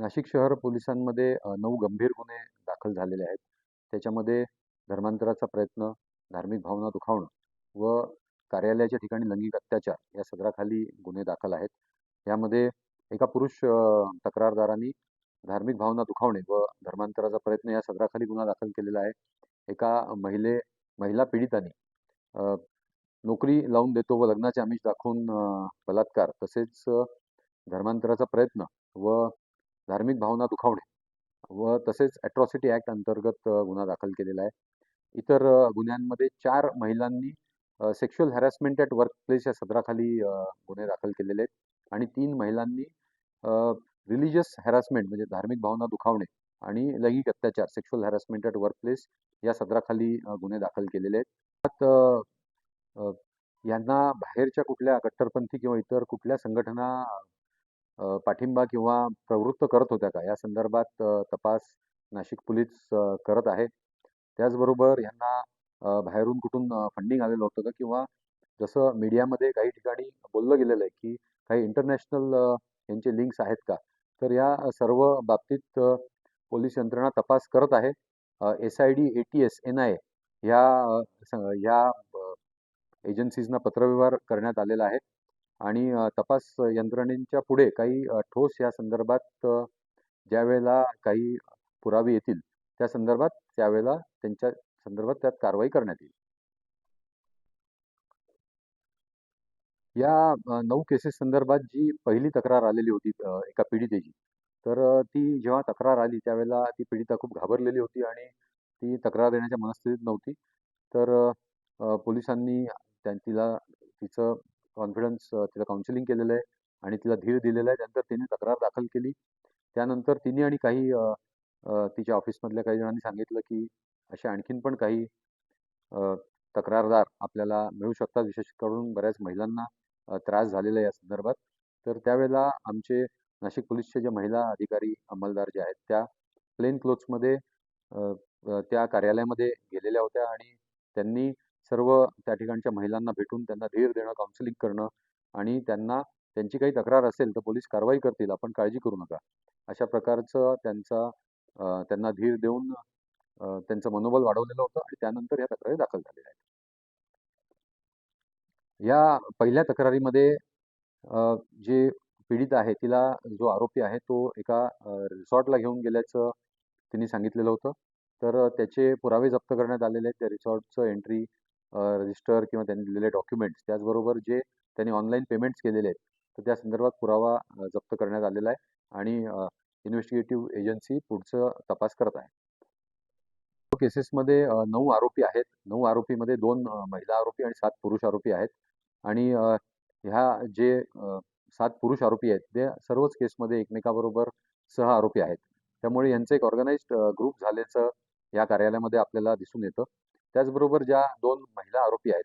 नाशिक शहर पोलिसांमध्ये 9 गंभीर गुन्हे दाखल झालेले आहेत. त्याच्यामध्ये धर्मांतराचा प्रयत्न, धार्मिक भावना दुखावणं व कार्यालयाच्या ठिकाणी लैंगिक अत्याचार या सदराखाली गुन्हे दाखल आहेत. यामध्ये एका पुरुष तक्रारदारांनी धार्मिक भावना दुखावणे व धर्मांतराचा प्रयत्न या सदराखाली गुन्हा दाखल केलेला आहे. एका महिला पीडिताने नोकरी लावून देतो व लग्नाचे आमिष दाखवून बलात्कार तसेच धर्मांतराचा प्रयत्न व धार्मिक भावना दुखावणे व तसेच अॅट्रॉसिटी ॲक्ट अंतर्गत गुन्हा दाखल केलेला आहे. इतर गुन्ह्यांमध्ये 4 महिलांनी सेक्शुअल हॅरॅसमेंट ॲट वर्कप्लेस या सदराखाली गुन्हे दाखल केलेले आहेत आणि 3 महिलांनी रिलिजियस हॅरॅसमेंट म्हणजे धार्मिक भावना दुखावणे आणि लैंगिक अत्याचार सेक्शुअल हॅरॅसमेंट ॲट वर्कप्लेस या सदराखाली गुन्हे दाखल केलेले आहेत. त्यात यांना बाहेरच्या कुठल्या कट्टरपंथी किंवा इतर कुठल्या संघटना पाठिंबा किंवा प्रवृत्त करत होत्या का या संदर्भात तपास नाशिक पोलीस करत आहे. त्याचबरोबर यांना बाहेरून कुठून फंडिंग आलेलं होतं का किंवा जसं मीडियामध्ये काही ठिकाणी बोललं गेलेलं आहे की काही इंटरनॅशनल यांचे लिंक्स आहेत का, तर या सर्व बाबतीत पोलीस यंत्रणा तपास करत आहे. SID, ATS, NIA या एजन्सीजना पत्रव्यवहार करण्यात आलेला आहे आणि तपास यंत्रणेच्या पुढे काही ठोस या संदर्भात ज्यावेळेला काही पुरावे येतील त्या संदर्भात त्यावेळेला त्यांच्या संदर्भात त्यात कारवाई करण्यात येईल. या 9 केसेस संदर्भात जी पहिली तक्रार आलेली होती एका पीडितेची, तर ती जेव्हा तक्रार आली त्यावेळेला ती पीडिता खूप घाबरलेली होती आणि ती तक्रार देण्याच्या मनस्थितीत नव्हती. तर पोलिसांनी तिला तिचं कॉन्फिडन्स तिला काउन्सिलिंग केलेलं आहे आणि तिला धीर दिलेला आहे. त्यानंतर तिने तक्रार दाखल केली. त्यानंतर तिने आणि काही तिच्या ऑफिसमधल्या काही जणांनी सांगितलं की अशा आणखीन पण काही तक्रारदार आपल्याला मिळू शकतात. विशेष करून बऱ्याच महिलांना त्रास झालेला आहे या संदर्भात. तर त्यावेळेला आमचे नाशिक पोलीसचे जे महिला अधिकारी अंमलदार जे आहेत त्या प्लेन क्लोथ्समध्ये त्या कार्यालयामध्ये गेलेल्या होत्या आणि त्यांनी सर्व त्या ठिकाणच्या महिलांना भेटून त्यांना धीर देणं, काउन्सिलिंग करणं आणि त्यांची काही तक्रार असेल तर पोलीस कारवाई करतील, आपण काळजी करू नका. अशा प्रकारचं त्यांना धीर देऊन त्यांचं मनोबल वाढवलेलं होतं आणि त्यानंतर या तक्रारी दाखल झालेल्या आहेत. या पहिल्या तक्रारीमध्ये जे पीडित आहे तिला जो आरोपी आहे तो एका रिसॉर्टला घेऊन गेल्याचं तिने सांगितलेलं होतं. तर त्याचे पुरावे जप्त करण्यात आलेले आहेत. त्या रिसॉर्टचं एंट्री रजिस्टर किंवा त्यांनी दिलेले डॉक्युमेंट्स त्याचबरोबर जे त्यांनी ऑनलाईन पेमेंट्स केलेले आहेत तर त्या संदर्भात पुरावा जप्त करण्यात आलेला आहे आणि इन्व्हेस्टिगेटिव्ह एजन्सी पुढचं तपास करत आहे. केसेसमध्ये 9 आरोपी आहेत. 9 आरोपीमध्ये 2 महिला आरोपी आणि 7 पुरुष आरोपी आहेत आणि ह्या जे 7 पुरुष आरोपी आहेत ते सर्वच केसमध्ये एकमेकाबरोबर सह आरोपी आहेत. त्यामुळे यांचं एक ऑर्गनाइज्ड ग्रुप झाल्याचं या कार्यालयामध्ये आपल्याला दिसून येतं. त्याचबरोबर ज्या 2 महिला आरोपी आहेत,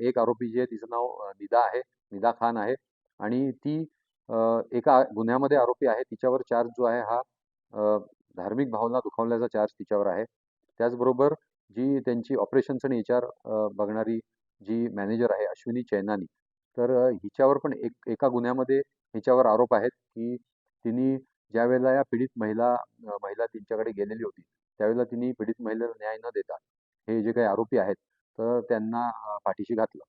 एक आरोपी जी आहे तिचं नाव निदा आहे, निदा खान आहे आणि ती एका गुन्ह्यामध्ये आरोपी आहे. तिच्यावर चार्ज जो आहे हा धार्मिक भावना दुखावल्याचा चार्ज तिच्यावर आहे. त्याचबरोबर जी त्यांची ऑपरेशन्स आणि HR बघणारी जी मॅनेजर आहे अश्विनी चैनानी, तर हिच्यावर पण एका गुन्ह्यामध्ये हिच्यावर आरोप आहेत की तिने ज्यावेळेला या पीडित महिला तिच्याकडे गेलेली होती त्यावेळेला तिने पीडित महिलेला न्याय न देता हे जे काही आरोपी आहेत तर त्यांना पाठीशी घातलं.